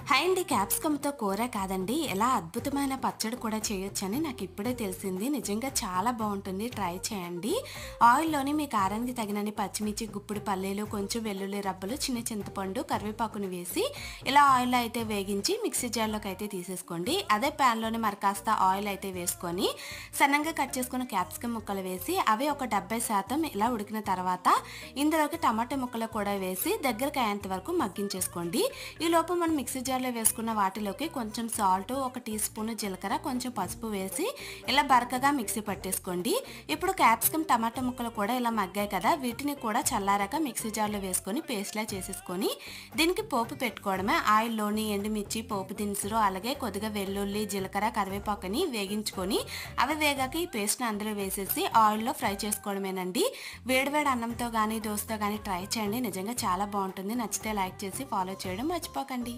Hi అండి. క్యాప్సికమ్‌తో కూర కాదండి, ఎలా అద్భుతమైన పచ్చడి కూడా చేయొచ్చని నాకు ఇప్పుడే తెలిసింది. నిజంగా చాలా బావుంటుంది. ట్రై చేయండి. ఆయిల్‌లోని మీ కారానికి తగినన్ని పచ్చిమిర్చి, గుప్పెడు పల్లీలు, కొంచెం వెల్లుల్లి రబ్బలు, చిన్న చింతపండు, కరివేపాకుని వేసి ఇలా ఆయిల్‌లో అయితే వేగించి మిక్సీ జార్‌లోకి అయితే తీసేసుకోండి. అదే ప్యాన్‌లోని మరి కాస్త ఆయిల్ అయితే వేసుకొని సన్నంగా కట్ చేసుకున్న క్యాప్సికమ్ ముక్కలు వేసి అవి ఒక 70% ఇలా ఉడికిన తర్వాత ఇందులోకి టమాటా ముక్కలు కూడా వేసి దగ్గరికి అయ్యేంత వరకు మగ్గించేసుకోండి. ఈలోపు మనం మిక్సీ జార్లో వేసుకున్న వాటిలోకి కొంచెం సాల్ట్, ఒక టీ స్పూన్ జీలకర్ర, కొంచెం పసుపు వేసి ఇలా బరకగా మిక్సీ పట్టేసుకోండి. ఇప్పుడు క్యాప్సికమ్ టమాటా ముక్కలు కూడా ఇలా మగ్గాయి కదా, వీటిని కూడా చల్లారాక మిక్సీ జార్లో వేసుకొని పేస్ట్లా చేసేసుకొని దీనికి పోపు పెట్టుకోవడమే. ఆయిల్లోని ఎండుమిర్చి, పోపు దినుసులు, అలాగే కొద్దిగా వెల్లుల్లి, జీలకర్ర, కరివేపాకుని వేగించుకొని అవి వేగాక ఈ పేస్ట్ని అందులో వేసేసి ఆయిల్లో ఫ్రై చేసుకోవడమేనండి. వేడివేడి అన్నంతో కానీ దోశతో కానీ ట్రై చేయండి. నిజంగా చాలా బాగుంటుంది. నచ్చితే లైక్ చేసి ఫాలో చేయడం మర్చిపోకండి.